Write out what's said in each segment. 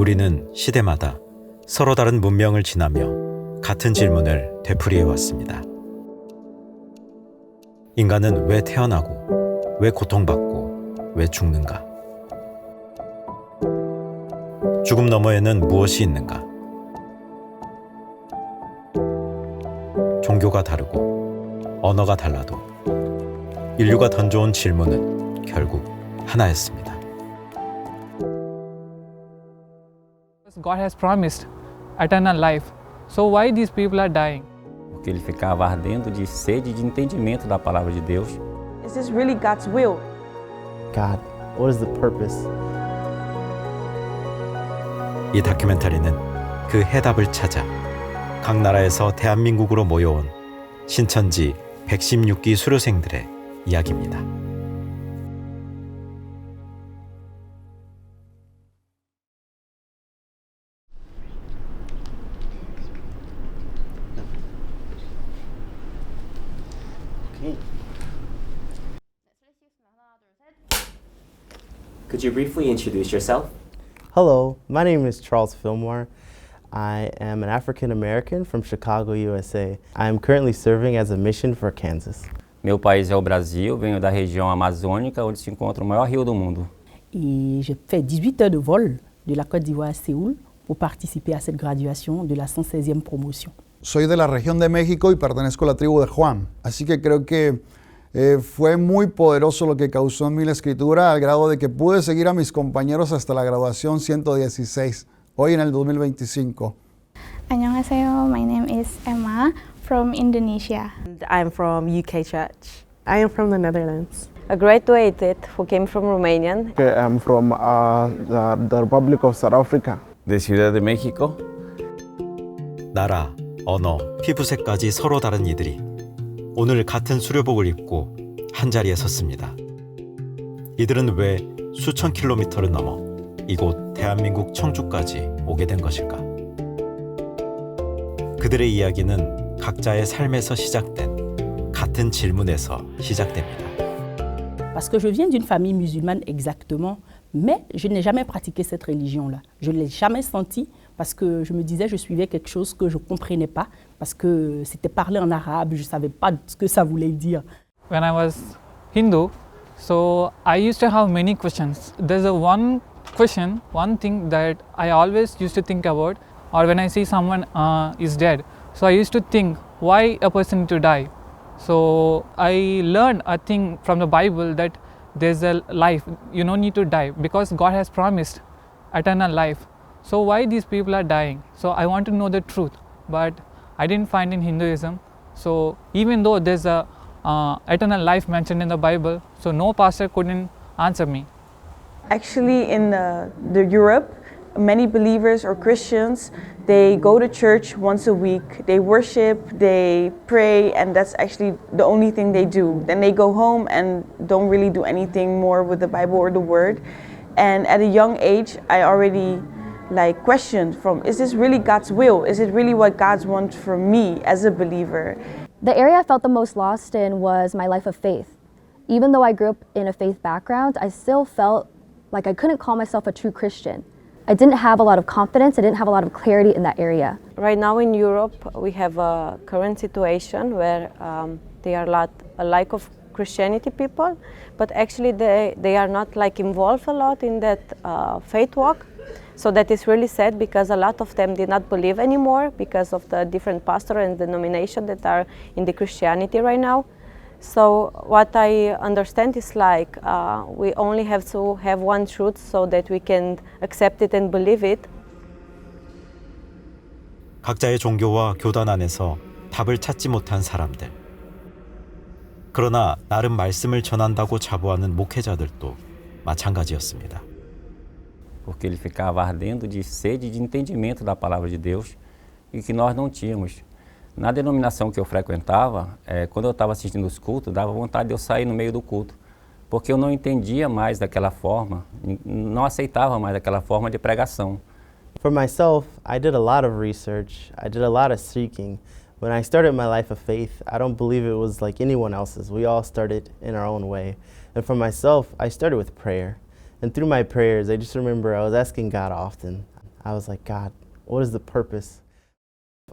우리는 시대마다 서로 다른 문명을 지나며 같은 질문을 되풀이해 왔습니다. 인간은 왜 태어나고, 왜 고통받고, 왜 죽는가? 죽음 너머에는 무엇이 있는가? 종교가 다르고 언어가 달라도 인류가 던져온 질문은 결국 하나였습니다. God has promised eternal life. So why these people are dying? Porque ele ficava ardendo de sede e de entendimento da palavra de Deus. Is this really God's will? God, what is the purpose? 이 다큐멘터리는 그 해답을 찾아 각 나라에서 대한민국으로 모여온 신천지 116기 수료생들의 이야기입니다. Could you briefly introduce yourself? Hello, my name is Charles Fillmore. I am an African American from Chicago, USA. I am currently serving as a mission for Kansas. Meu país é o Brasil, venho da região amazônica, onde se encontra o maior rio do mundo. Et j'ai fait 18 heures de vol de la Côte d'Ivoire à Séoul pour participer à cette graduation de la 116e promotion. Soy de la región de México y pertenezco a la tribu de Juan, así que creo que fue muy poderoso lo que causó en mí la escritura, al grado de que pude seguir a mis compañeros hasta la graduación 116, hoy en el 2025. 안녕하세요. My name is Emma from Indonesia. I'm from UK Church. I am from the Netherlands. A graduate who came from Romania. I'm from the Republic of South Africa. De Ciudad de México. 나라, 언어, 피부색까지 서로 다른 이들이 오늘 같은 수료복을 입고 한자리에 섰습니다. 이들은 왜 수천 킬로미터를 넘어 이곳 대한민국 청주까지 오게 된 것일까? 그들의 이야기는 각자의 삶에서 시작된 같은 질문에서 시작됩니다. Parce que je viens d'une famille musulmane exactement, mais je n'ai jamais pratiqué cette religion-là. Je ne l'ai jamais sentie parce que je me disais je suivais quelque chose que je ne comprenais pas, parce que c'était parlé en arabe, je ne savais pas ce que ça voulait dire. When I was Hindu, so I used to have many questions. There's one question, one thing that I always used to think about, or when I see someone is dead, so I used to think why a person need to die. So I learned a thing from the Bible that there's a life, you don't need to die because God has promised eternal life. So why these people are dying? So I want to know the truth, but I didn't find in Hinduism. So even though there's a eternal life mentioned in the Bible, so no pastor couldn't answer me. Actually, in the Europe, many believers or Christians, they go to church once a week, they worship, they pray, and that's actually the only thing they do. Then they go home and don't really do anything more with the Bible or the Word. And at a young age, I already questioned from, is this really God's will? Is it really what God wants from me as a believer? The area I felt the most lost in was my life of faith. Even though I grew up in a faith background, I still felt like I couldn't call myself a true Christian. I didn't have a lot of confidence, I didn't have a lot of clarity in that area. Right now in Europe, we have a current situation where there are a lack of Christianity people, but actually they are not involved a lot in that faith walk. So that is really sad because a lot of them did not believe anymore because of the different pastor and denomination that are in the Christianity right now. So what I understand is we only have to have one truth so that we can accept it and believe it. 각자의 종교와 교단 안에서 답을 찾지 못한 사람들. 그러나 나름 말씀을 전한다고 자부하는 목회자들도 마찬가지였습니다. Porque ele ficava ardendo de sede e de entendimento da palavra de Deus e que nós não tínhamos. Na denominação que eu frequentava, quando eu estava assistindo os cultos, dava vontade de eu sair no meio do culto, porque eu não entendia mais daquela forma, não aceitava mais aquela forma de pregação. For myself, I did a lot of research, I did a lot of seeking. When I started my life of faith, I don't believe it was like anyone else's. We all started in our own way. And for myself, I started with prayer. And through my prayers, I just remember I was asking God often, I was like, God, what is the purpose?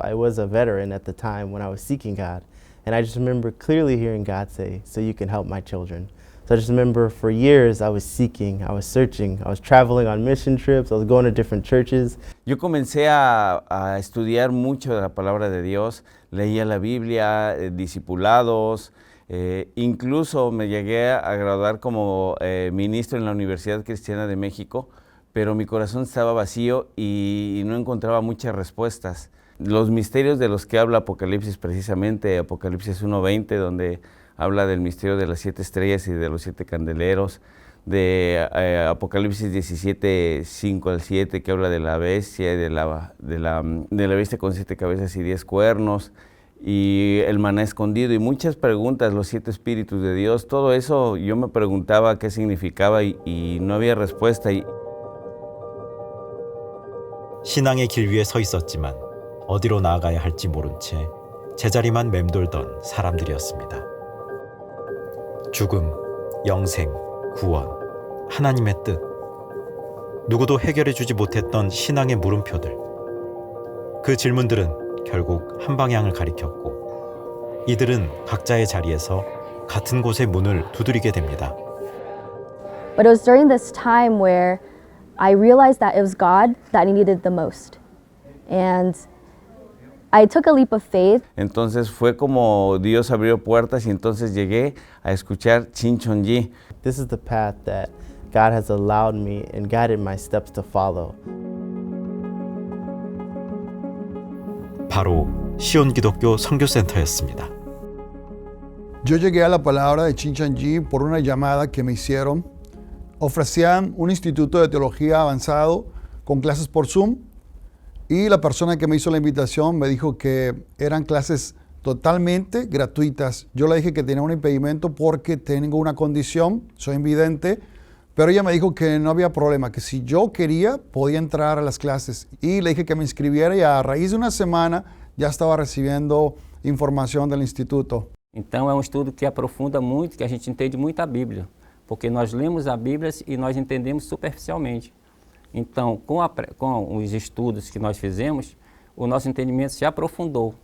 I was a veteran at the time when I was seeking God. And I just remember clearly hearing God say, so you can help my children. So I just remember for years I was seeking, I was searching, I was traveling on mission trips, I was going to different churches. Yo comencé a estudiar mucho de la palabra de Dios, leía la Biblia, discipulados, incluso me llegué a graduar como ministro en la Universidad Cristiana de México, pero mi corazón estaba vacío y no encontraba muchas respuestas. Los misterios de los que habla Apocalipsis precisamente, Apocalipsis 1:20, donde habla del misterio de las 7 estrellas y de los 7 candeleros, de Apocalipsis 17:5 al 7, que habla de la bestia y de la bestia con 7 cabezas y 10 cuernos, y el maná escondido, y muchas preguntas, los 7 espíritus de Dios. Todo eso yo me preguntaba qué significaba y no había respuesta. 신앙의 길 위에 서 있었지만 어디로 나아가야 할지 모른 채 제자리만 맴돌던 사람들이었습니다. 죽음, 영생, 구원, 하나님의 뜻. 누구도 해결해주지 못했던 신앙의 물음표들. 그 질문들은 결국 한 방향을 가리켰고 이들은 각자의 자리에서 같은 곳의 문을 두드리게 됩니다. But it was during this time where I realized that it was God that I needed the most. And I took a leap of faith. Entonces fue como Dios abrió puertas y entonces llegué a escuchar Chinchonji. This is the path that God has allowed me and guided my steps to follow. 바로 시온기독교 선교센터였습니다. Yo llegué a la palabra de Chinchonji por una llamada que me hicieron. Ofrecían un instituto de teología avanzado con clases por Zoom y la persona que me hizo la invitación me dijo que eran clases totalmente gratuitas. Yo le dije que tenía un impedimento porque tengo una condición, soy invidente, pero ella me dijo que no había problema, que si yo quería podía entrar a las clases y le dije que me inscribiera y a raíz de una semana ya estaba recibiendo información del instituto. Então é estudo que aprofunda muito, que a gente entende muito a Bíblia, porque nós lemos a Bíblia e nós entendemos superficialmente. Então, com os estudos que nós fizemos, o nosso entendimento se aprofundou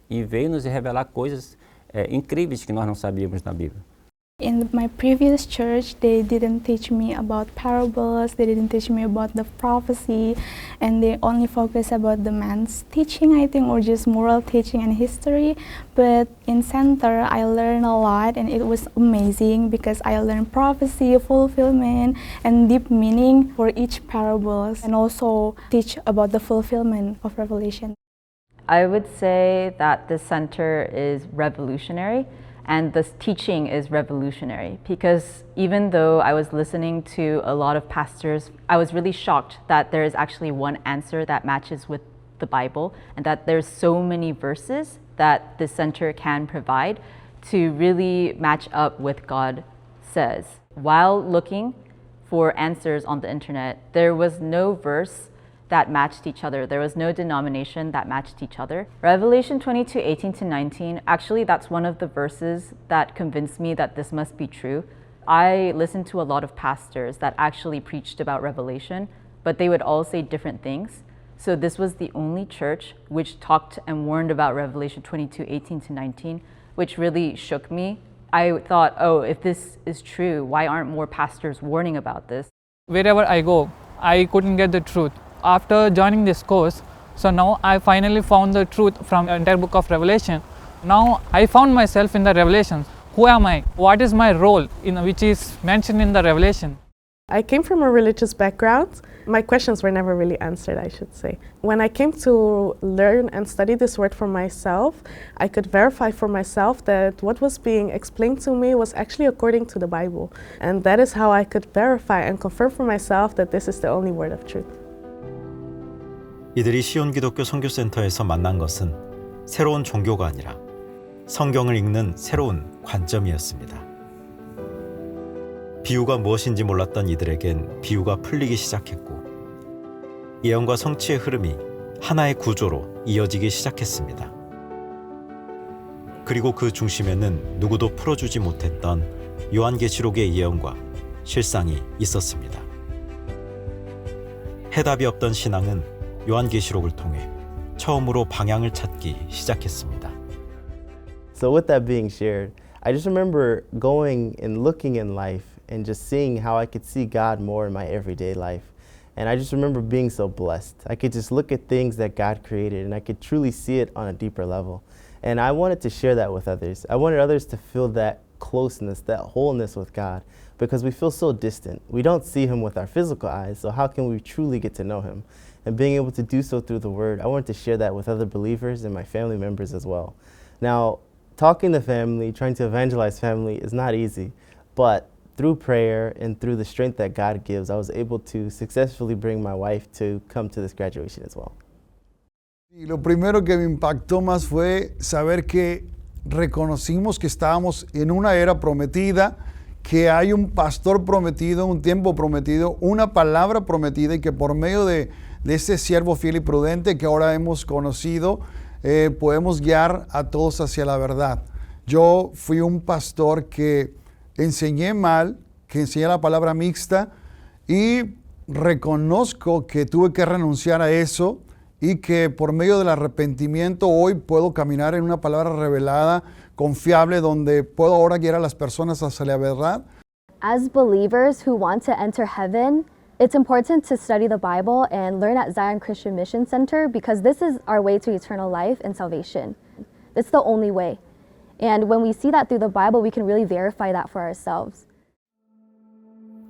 e veio nos revelar coisas incríveis que nós não sabíamos na Bíblia. In my previous church, they didn't teach me about parables, they didn't teach me about the prophecy, and they only focus about the man's teaching, I think, or just moral teaching and history. But in center, I learned a lot, and it was amazing because I learned prophecy, fulfillment, and deep meaning for each parables, and also teach about the fulfillment of Revelation. I would say that the center is revolutionary. And this teaching is revolutionary because even though I was listening to a lot of pastors, I was really shocked that there is actually one answer that matches with the Bible and that there's so many verses that the center can provide to really match up with God says. While looking for answers on the internet, there was no verse that matched each other. There was no denomination that matched each other. Revelation 22:18-19, actually that's one of the verses that convinced me that this must be true. I listened to a lot of pastors that actually preached about Revelation, but they would all say different things. So this was the only church which talked and warned about Revelation 22:18-19, which really shook me. I thought, oh, if this is true, why aren't more pastors warning about this? Wherever I go, I couldn't get the truth. After joining this course, so now I finally found the truth from the entire book of Revelation. Now I found myself in the Revelations. Who am I? What is my role which is mentioned in the Revelation? I came from a religious background. My questions were never really answered, I should say. When I came to learn and study this word for myself, I could verify for myself that what was being explained to me was actually according to the Bible. And that is how I could verify and confirm for myself that this is the only word of truth. 이들이 시온기독교 선교센터에서 만난 것은 새로운 종교가 아니라 성경을 읽는 새로운 관점이었습니다. 비유가 무엇인지 몰랐던 이들에겐 비유가 풀리기 시작했고 예언과 성취의 흐름이 하나의 구조로 이어지기 시작했습니다. 그리고 그 중심에는 누구도 풀어주지 못했던 요한계시록의 예언과 실상이 있었습니다. 해답이 없던 신앙은 요한계시록을 통해 처음으로 방향을 찾기 시작했습니다. So with that being shared, I just remember going and looking in life and just seeing how I could see God more in my everyday life. And I just remember being so blessed. I could just look at things that God created and I could truly see it on a deeper level. And I wanted to share that with others. I wanted others to feel that closeness, that wholeness with God, because we feel so distant. We don't see Him with our physical eyes, so how can we truly get to know Him? And being able to do so through the Word, I wanted to share that with other believers and my family members as well. Now, talking to family, trying to evangelize family is not easy, but through prayer and through the strength that God gives, I was able to successfully bring my wife to come to this graduation as well. Y lo primero que me impactó más fue saber que reconocimos que estábamos en una era prometida, que hay un pastor prometido, un tiempo prometido, una palabra prometida y que por medio de ese siervo fiel y prudente que ahora hemos conocido, podemos guiar a todos hacia la verdad. Yo fui un pastor que enseñé mal, que enseñé la palabra mixta y reconozco que tuve que renunciar a eso y que por medio del arrepentimiento hoy puedo caminar en una palabra revelada, confiable, donde puedo ahora guiar a las personas hacia la verdad. As believers who want to enter heaven, it's important to study the Bible and learn at Zion Christian Mission Center because this is our way to eternal life and salvation. It's the only way. And when we see that through the Bible, we can really verify that for ourselves.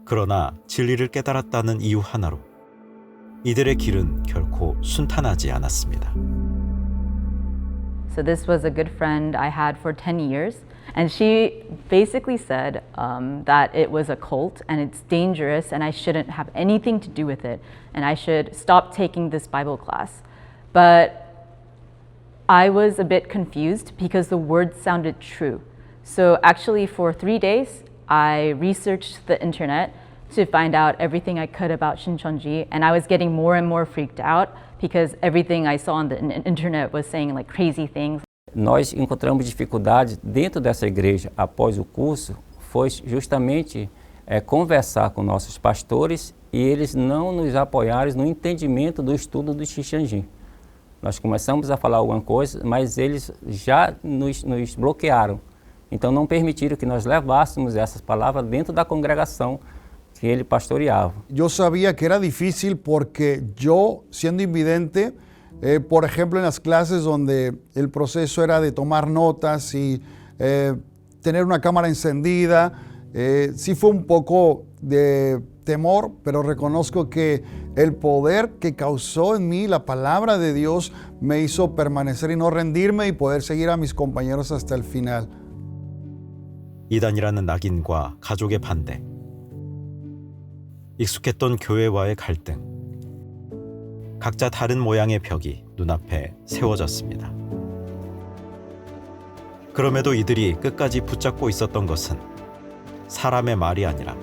그러나 진리를 깨달았다는 이유 하나로 이들의 길은 결코 순탄하지 않았습니다. So this was a good friend I had for 10 years. And she basically said that it was a cult and it's dangerous and I shouldn't have anything to do with it and I should stop taking this Bible class. But I was a bit confused because the words sounded true. So actually for 3 days, I researched the internet to find out everything I could about Shincheonji, and I was getting more and more freaked out because everything I saw on the internet was saying like crazy things. Nós encontramos dificuldades dentro dessa igreja após o curso, foi justamente conversar com nossos pastores e eles não nos apoiaram no entendimento do estudo do Shincheonji. Nós começamos a falar alguma coisa, mas eles já nos bloquearam. Então não permitiram que nós levássemos essas palavras dentro da congregação que ele pastoreava. Yo sabía que era difícil porque yo, siendo invidente, por ejemplo en las clases donde el proceso era de tomar notas y tener una cámara encendida, sí fue un poco de temor, pero reconozco que el poder que causó en mí la palabra de Dios me hizo permanecer y no rendirme y poder seguir a mis compañeros hasta el final. 이단이라는 낙인과 가족의 반대, 익숙했던 교회와의 갈등, 각자 다른 모양의 벽이 눈앞에 세워졌습니다. 그럼에도 이들이 끝까지 붙잡고 있었던 것은 사람의 말이 아니라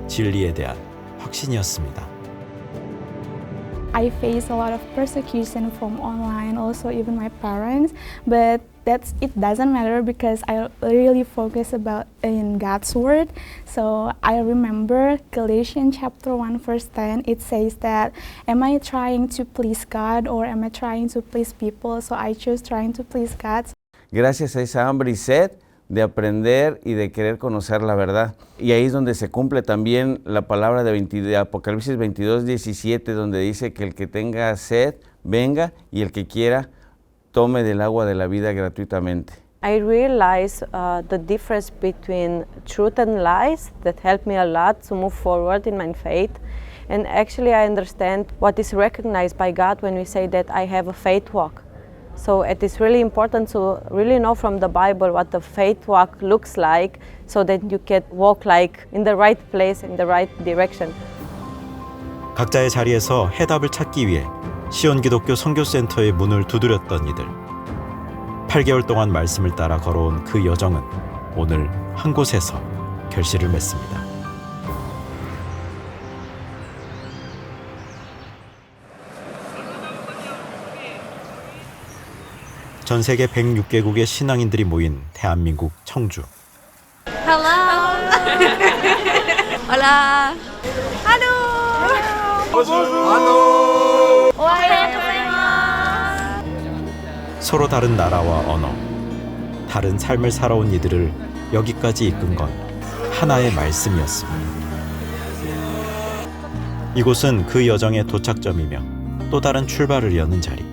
진리에 대한 확신이었습니다. I face a lot of persecution from online, also even my parents, but it doesn't matter because I really focus in God's word. So I remember Galatians chapter 1 verse 10, it says that, am I trying to please God or am I trying to please people? So I choose trying to please God. Gracias a esa hambre y sed de aprender y de querer conocer la verdad. Y ahí es donde se cumple también la palabra de Apocalipsis 22:17, donde dice que el que tenga sed, venga, y el que quiera, tome del agua de la vida gratuitamente. I realize the difference between truth and lies that helped me a lot to move forward in my faith. And actually I understand what is recognized by God when we say that I have a faith walk. So it is really important to really know from the Bible what the faith walk looks like so that you can walk like in the right place, in the right direction. 각자의 자리에서 해답을 찾기 위해 시온기독교 선교센터의 문을 두드렸던 이들. 8개월 동안 말씀을 따라 걸어온 그 여정은 오늘 한 곳에서 결실을 맺습니다. 전 세계 106개국의 신앙인들이 모인 대한민국 청주. Hello. Hola. Hello. 서로 다른 나라와 언어, 다른 삶을 살아온 이들을 여기까지 이끈 건 하나의 말씀이었습니다. 이곳은 그 여정의 도착점이며 또 다른 출발을 여는 자리,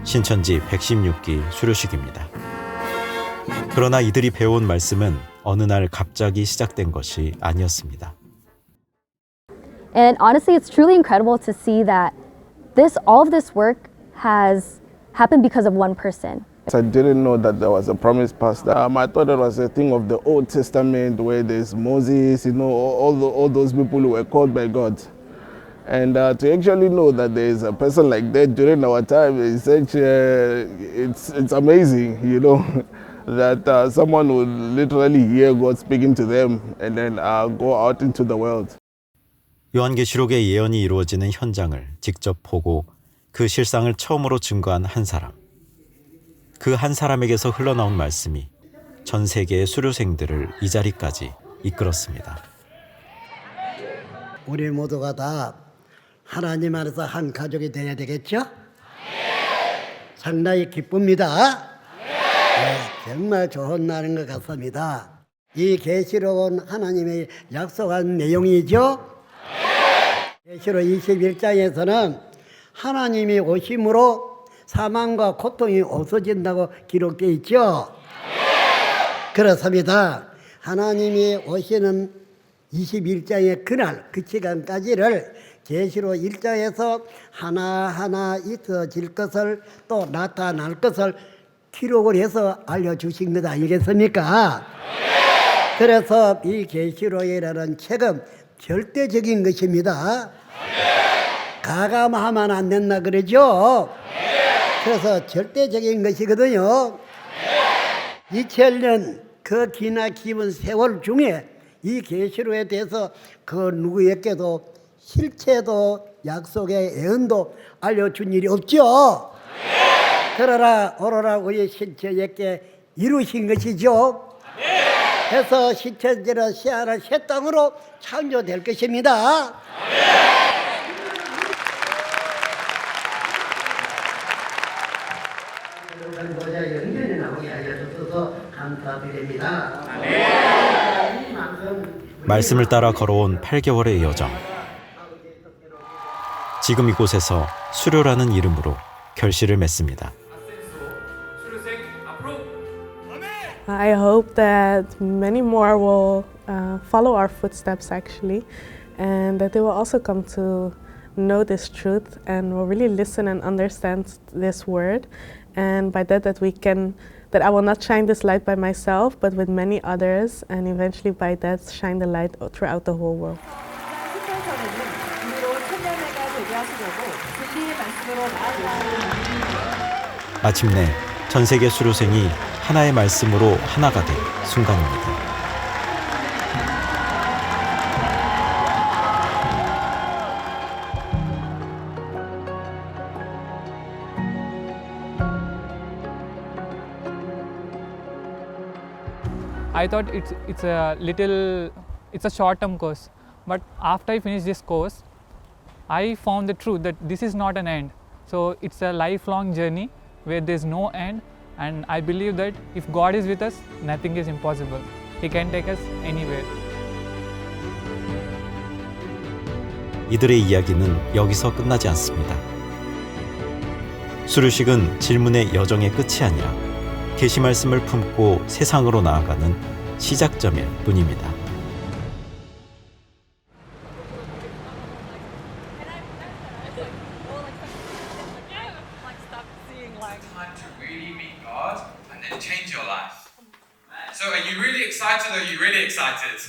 신천지 116기 수료식입니다. 그러나 이들이 배워온 말씀은 어느 날 갑자기 시작된 것이 아니었습니다. And honestly, it's truly incredible to see that all of this work has happened because of one person. I didn't know that there was a promise past. I thought it was a thing of the Old Testament where there's Moses, all those people who were called by God. And to actually know that there is a person like that during our time, it's amazing, that someone would literally hear God speaking to them and then go out into the world. 요한계시록의 예언이 이루어지는 현장을 직접 보고 그 실상을 처음으로 증거한 한 사람. 그 한 사람에게서 흘러나온 말씀이 전 세계의 수료생들을 이 자리까지 이끌었습니다. 우리 모두가 다 하나님 안에서 한 가족이 되어야 되겠죠? 상당히 기쁩니다. 네, 정말 좋은 날인 것 같습니다. 이 계시록은 하나님의 약속한 내용이죠? 계시록 21장에서는 하나님이 오심으로 사망과 고통이 없어진다고 기록되어 있죠? 그렇습니다. 하나님이 오시는 21장의 그날, 그 시간까지를 계시록 1장에서 하나하나 있어질 것을 또 나타날 것을 기록을 해서 알려주신 것 아니겠습니까? 그래서 이 계시록이라는 책은 절대적인 것입니다. 가감하면 안 된다 그러죠? 그래서 절대적인 것이거든요. 2000년 그 기나 깊은 세월 중에 이 계시록에 대해서 그 누구에게도 실체도 약속의 예언도 알려준 일이 없죠. 그러나 오로라 우리 신천지에게 이루신 것이죠. 그래서 신천지는 새하늘 새 땅으로 창조될 것입니다. 연결이 나오게 알려주셔서 감사드립니다. 말씀을 따라 걸어온 8개월의 여정. 지금 이곳에서 수료라는 이름으로 결실을 맺습니다. I hope that many more will follow our footsteps actually, and that they will also come to know this truth and will really listen and understand this word, and by that that I will not shine this light by myself but with many others, and eventually by that shine the light throughout the whole world. 마침내 전 세계 수료생이 하나의 말씀으로 하나가 된 순간입니다. I thought it's a short-term course, but after I finished this course, I found the truth that this is not an end. So it's a lifelong journey where there's no end, and I believe that if God is with us, nothing is impossible. He can take us anywhere. 이들의 이야기는 여기서 끝나지 않습니다. 수료식은 질문의 여정의 끝이 아니라 계시 말씀을 품고 세상으로 나아가는 시작점일 뿐입니다. So are you really excited or are you really excited?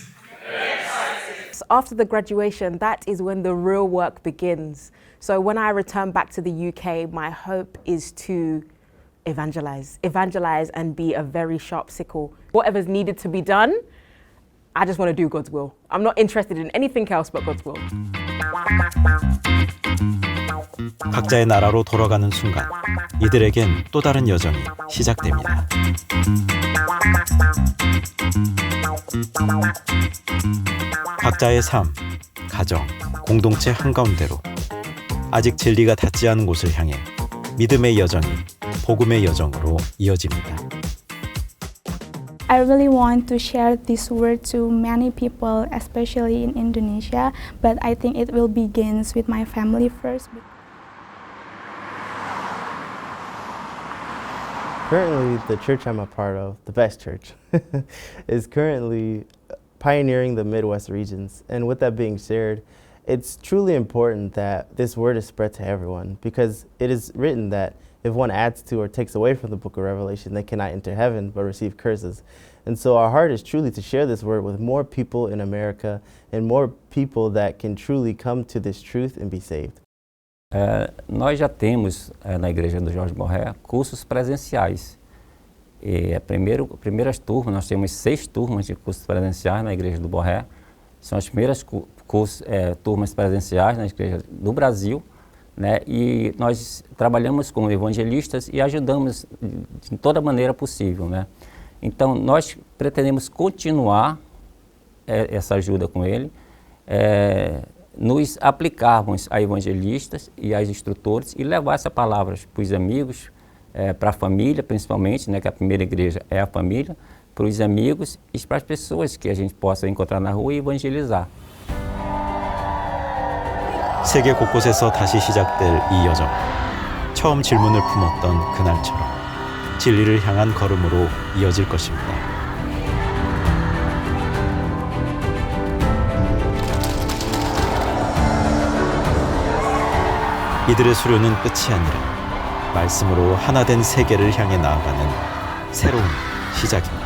After the graduation, that is when the real work begins. So when I return back to the UK, my hope is to evangelize and be a very sharp sickle. Whatever's needed to be done, I just want to do God's will. I'm not interested in anything else but God's will. 각자의 나라로 돌아가는 순간, 이들에겐 또 다른 여정이 시작됩니다. 각자의 삶, 가정, 공동체 한가운데로 아직 진리가 닿지 않은 곳을 향해 믿음의 여정이 복음의 여정으로 이어집니다. I really want to share this word to many people, especially in Indonesia, but I think it will begin with my family first. Currently, the church I'm a part of, the best church, is currently pioneering the Midwest regions. And with that being shared, it's truly important that this word is spread to everyone, because it is written that if one adds to or takes away from the book of Revelation, they cannot enter heaven but receive curses. And so our heart is truly to share this word with more people in America and more people that can truly come to this truth and be saved. Nós já temos na igreja do Jorge Borré cursos presenciais. E primeiras turmas, nós temos 6 turmas de cursos presenciais na igreja do Borré. São as primeiras turmas presenciais na igreja do Brasil, né? E nós trabalhamos com evangelistas e ajudamos de toda maneira possível, né? Então nós pretendemos continuar essa ajuda com ele, nos aplicarmos a evangelistas e a instrutores e levar essa palavra para os amigos, para a família principalmente, né, que a primeira igreja é a família, para os amigos e para as pessoas que a gente possa encontrar na rua e evangelizar. 세계 곳곳에서 다시 시작될 이 여정. 처음 질문을 품었던 그날처럼 진리를 향한 걸음으로 이어질 것입니다. 이들의 수료는 끝이 아니라 말씀으로 하나 된 세계를 향해 나아가는 새로운 시작입니다.